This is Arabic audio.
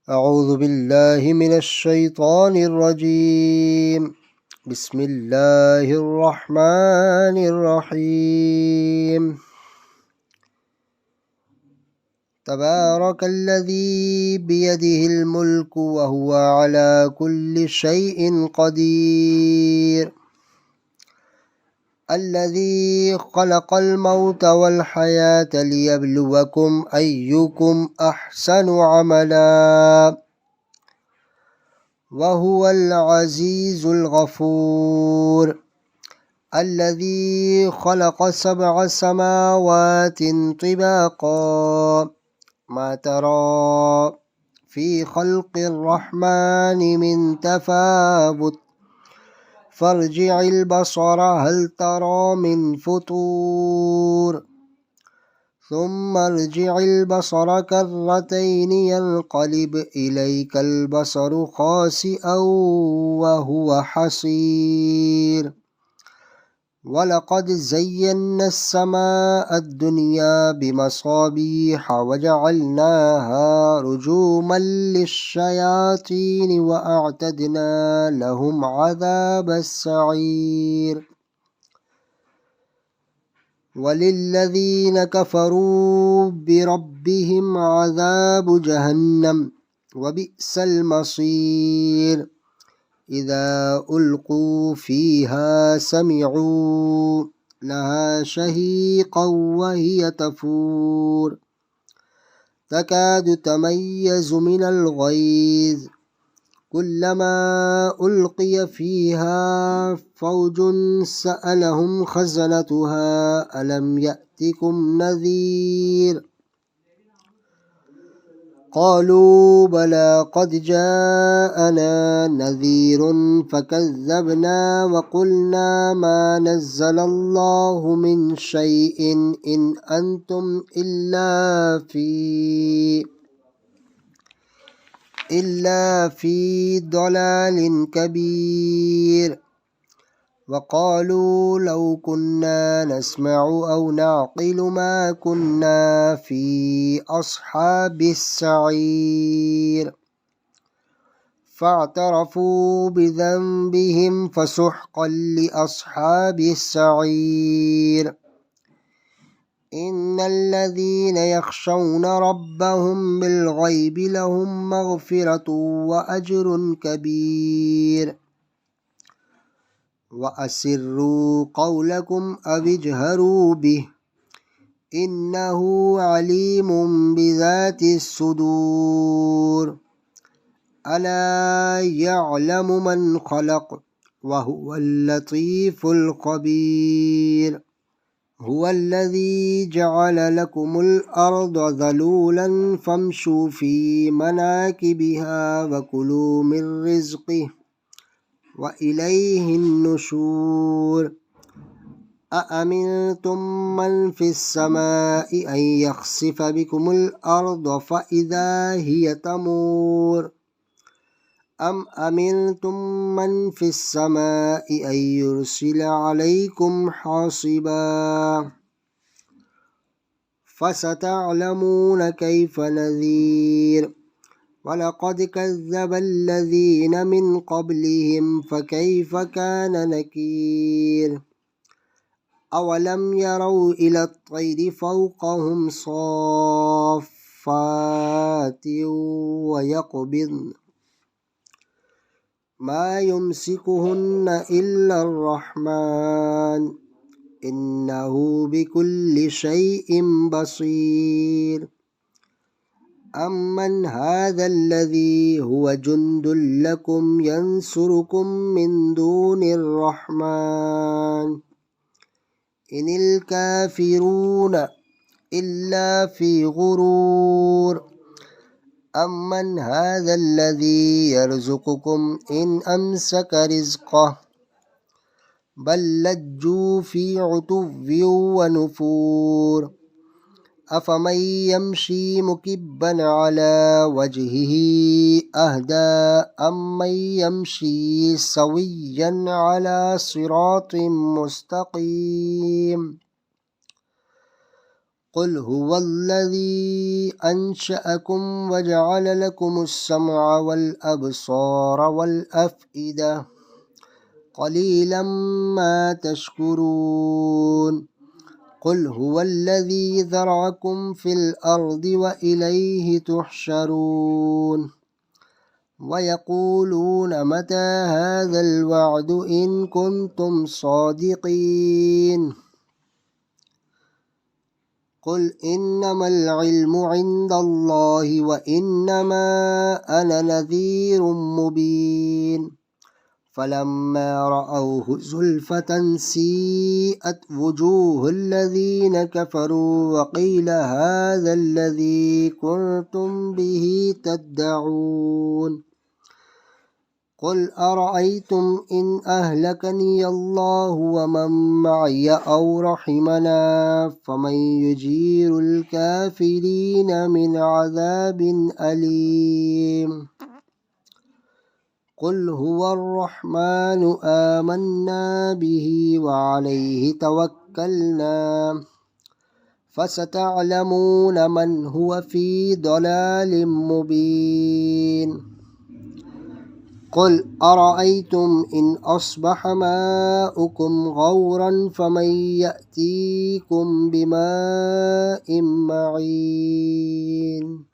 أعوذ بالله من الشيطان الرجيم. بسم الله الرحمن الرحيم. تبارك الذي بيده الملك وهو على كل شيء قدير. الذي خلق الموت والحياة ليبلوكم أيكم أحسن عملا وهو العزيز الغفور. الذي خلق 7 سماوات طباقا ما ترى في خلق الرحمن من تفاوت فارجع البصر هل ترى من فطور ثم ارجع البصر كرتين ينقلب إليك البصر خاسئا وهو حسير. ولقد زينا السماء الدنيا بمصابيح وجعلناها رجوما للشياطين وأعتدنا لهم عذاب السعير. وللذين كفروا بربهم عذاب جهنم وبئس المصير. إذا ألقوا فيها سمعوا لها شهيقا وهي تفور تكاد تميز من الغيظ كلما ألقي فيها فوج سألهم خزنتها ألم يأتكم نذير قالوا بلى قد جاءنا نذير فكذبنا وقلنا ما نزل الله من شيء إن أنتم إلا في ضلال كبير. وقالوا لو كنا نسمع أو نعقل ما كنا في أصحاب السعير. فاعترفوا بذنبهم فسحقا لأصحاب السعير. إن الذين يخشون ربهم بالغيب لهم مغفرة وأجر كبير. وأسروا قولكم أو اجهروا به إنه عليم بذات الصدور. ألا يعلم من خلق وهو اللطيف الخبير. هو الذي جعل لكم الأرض ذلولا فامشوا في مناكبها وكلوا من رزقه وإليه النشور. أأمنتم من في السماء أن يخسف بكم الأرض فإذا هي تمور أم أمنتم من في السماء أن يرسل عليكم حاصبا فستعلمون كيف نذير. ولقد كذب الذين من قبلهم فكيف كان نكير. أولم يروا إلى الطير فوقهم صافات ويقبضن ما يمسكهن إلا الرحمن إنه بكل شيء بصير. أمن هذا الذي هو جند لكم ينصركم من دون الرحمن إن الكافرون إلا في غرور. أمن هذا الذي يرزقكم إن أمسك رزقه بل لجوا في عتو ونفور. أفمن يمشي مكبا على وجهه أهدى أمن يمشي سويا على صراط مستقيم. قل هو الذي أنشأكم وجعل لكم السمع والأبصار والأفئدة قليلا ما تشكرون قل هو الذي ذرأكم في الأرض وإليه تحشرون ويقولون متى هذا الوعد إن كنتم صادقين قل إنما العلم عند الله وإنما أنا نذير مبين فلما رأوه زلفة سيئت وجوه الذين كفروا وقيل هذا الذي كنتم به تدعون قل أرأيتم إن أهلكني الله ومن معي أو رحمنا فمن يجير الكافرين من عذاب أليم قل هو الرحمن آمنا به وعليه توكلنا فستعلمون من هو في ضلال مبين قل أرأيتم إن أصبح ماؤكم غورا فمن يأتيكم بماء معين